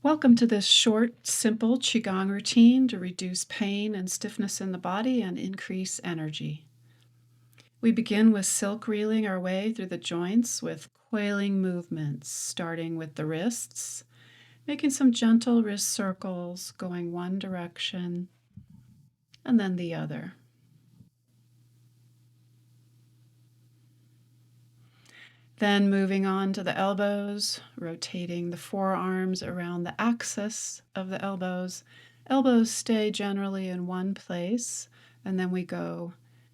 Welcome to this short, simple Qigong routine to reduce pain and stiffness in the body and increase energy. We begin with silk reeling our way through the joints with coiling movements, starting with the wrists, making some gentle wrist circles going one direction and then the other. Then moving on to the elbows, rotating the forearms around the axis of the elbows. Elbows stay generally in one place, and then we go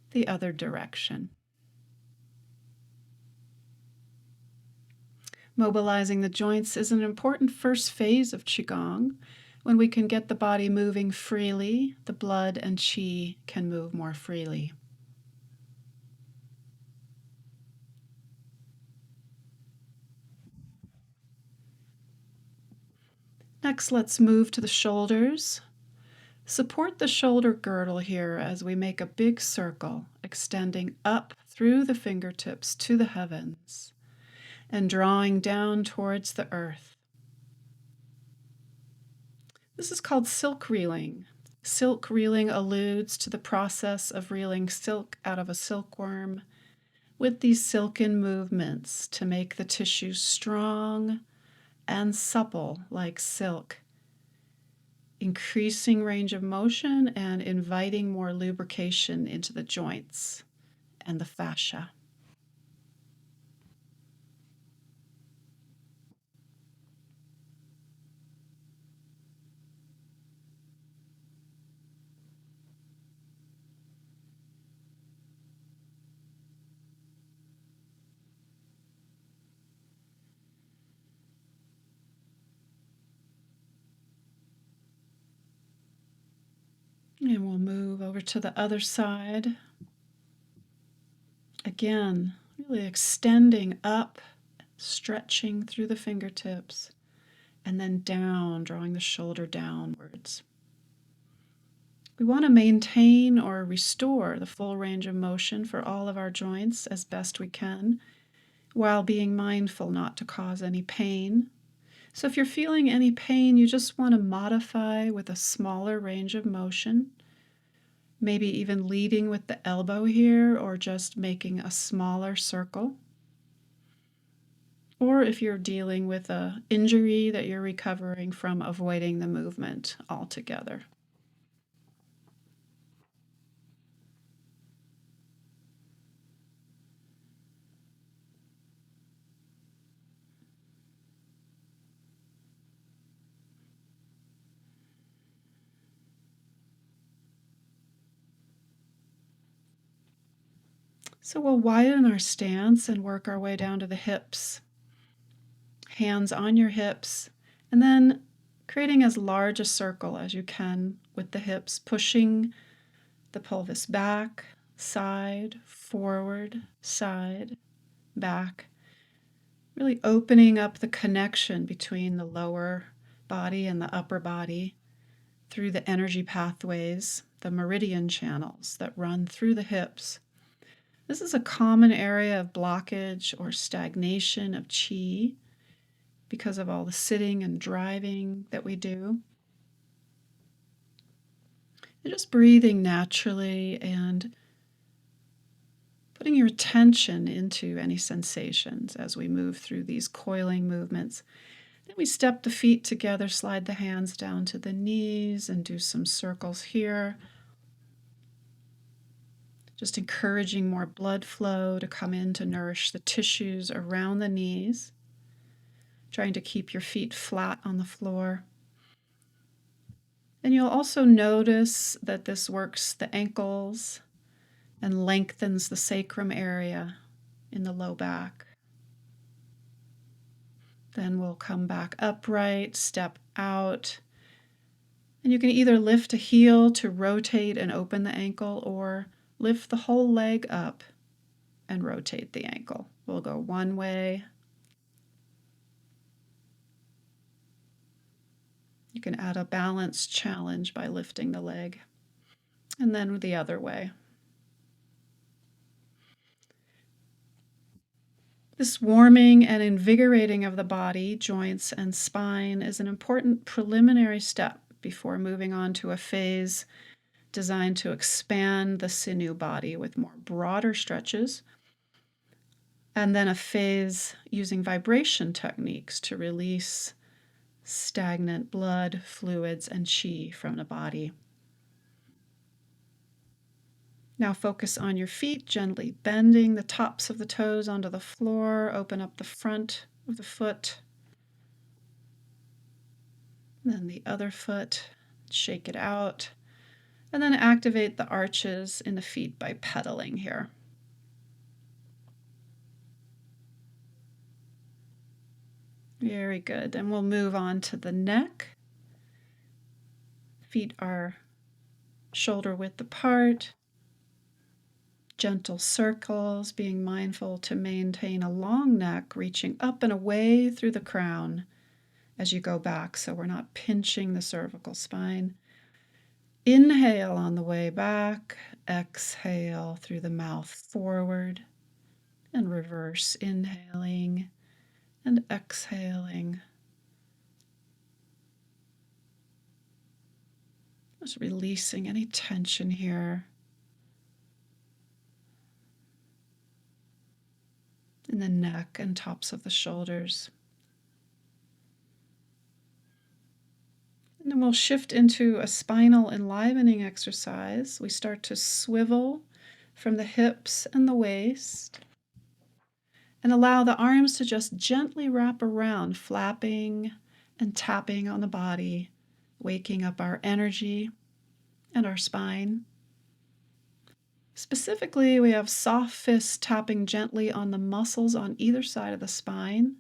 the other direction. Mobilizing the joints is an important first phase of Qigong. When we can get the body moving freely, the blood and Qi can move more freely. Next, let's move to the shoulders. Support the shoulder girdle here as we make a big circle, extending up through the fingertips to the heavens and drawing down towards the earth. This is called silk reeling. Silk reeling alludes to the process of reeling silk out of a silkworm with these silken movements to make the tissue strong and supple like silk, increasing range of motion and inviting more lubrication into the joints and the fascia. And we'll move over to the other side. Again, really extending up, stretching through the fingertips, and then down, drawing the shoulder downwards. We want to maintain or restore the full range of motion for all of our joints as best we can, while being mindful not to cause any pain. So if you're feeling any pain, you just want to modify with a smaller range of motion, maybe even leading with the elbow here or just making a smaller circle. Or if you're dealing with an injury that you're recovering from, avoiding the movement altogether. So we'll widen our stance and work our way down to the hips. Hands on your hips, and then creating as large a circle as you can with the hips, pushing the pelvis back, side, forward, side, back, really opening up the connection between the lower body and the upper body through the energy pathways, the meridian channels that run through the hips. This is a common area of blockage or stagnation of qi because of all the sitting and driving that we do. And just breathing naturally and putting your attention into any sensations as we move through these coiling movements. Then we step the feet together, slide the hands down to the knees, and do some circles here. Just encouraging more blood flow to come in to nourish the tissues around the knees. Trying to keep your feet flat on the floor. And you'll also notice that this works the ankles and lengthens the sacrum area in the low back. Then we'll come back upright, step out. And you can either lift a heel to rotate and open the ankle, or lift the whole leg up and rotate the ankle. We'll go one way. You can add a balance challenge by lifting the leg, and then the other way. This warming and invigorating of the body, joints, and spine is an important preliminary step before moving on to a phase designed to expand the sinew body with more broader stretches, and then a phase using vibration techniques to release stagnant blood, fluids, and qi from the body. Now focus on your feet, gently bending the tops of the toes onto the floor. Open up the front of the foot. Then the other foot. Shake it out. And then activate the arches in the feet by pedaling here. Very good. And we'll move on to the neck. Feet are shoulder width apart. Gentle circles, being mindful to maintain a long neck, reaching up and away through the crown as you go back, so we're not pinching the cervical spine. Inhale on the way back, exhale through the mouth forward, and reverse inhaling and exhaling. Just releasing any tension here in the neck and tops of the shoulders. And then we'll shift into a spinal enlivening exercise. We start to swivel from the hips and the waist and allow the arms to just gently wrap around, flapping and tapping on the body, waking up our energy and our spine. Specifically, we have soft fists tapping gently on the muscles on either side of the spine.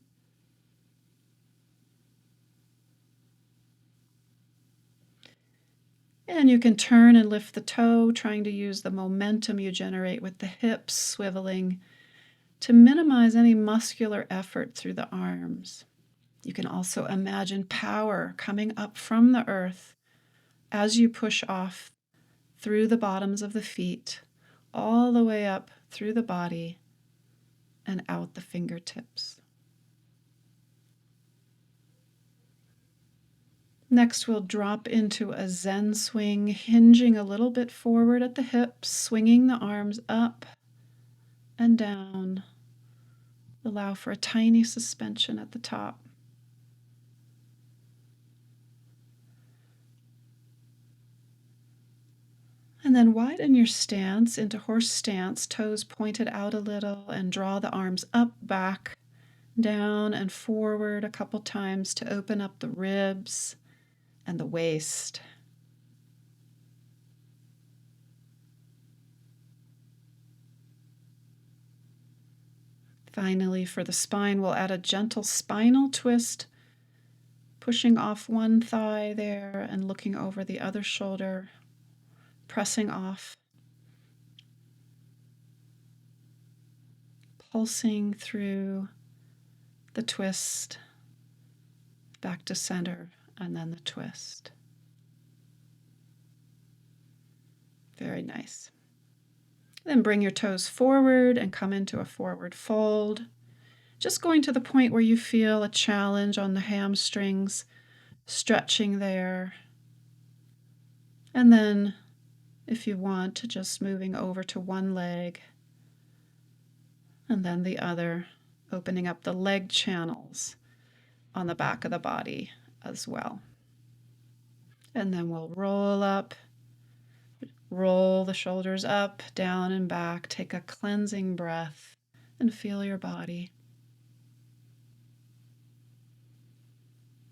And you can turn and lift the toe, trying to use the momentum you generate with the hips swiveling to minimize any muscular effort through the arms. You can also imagine power coming up from the earth as you push off through the bottoms of the feet, all the way up through the body and out the fingertips. Next, we'll drop into a Zen swing, hinging a little bit forward at the hips, swinging the arms up and down. Allow for a tiny suspension at the top. And then widen your stance into horse stance, toes pointed out a little, and draw the arms up, back, down, and forward a couple times to open up the ribs and the waist. Finally, for the spine, we'll add a gentle spinal twist, pushing off one thigh there and looking over the other shoulder, pressing off, pulsing through the twist, back to center, and then the twist. Very nice. Then bring your toes forward and come into a forward fold. Just going to the point where you feel a challenge on the hamstrings, stretching there. And then, if you want, just moving over to one leg and then the other, opening up the leg channels on the back of the body as well. And then we'll roll up. Roll the shoulders up, down, and back. Take a cleansing breath and feel your body.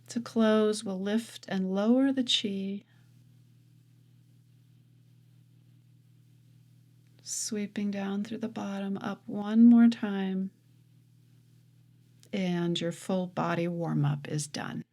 To close, we'll lift and lower the qi, sweeping down through the bottom, up one more time, and your full body warm-up is done.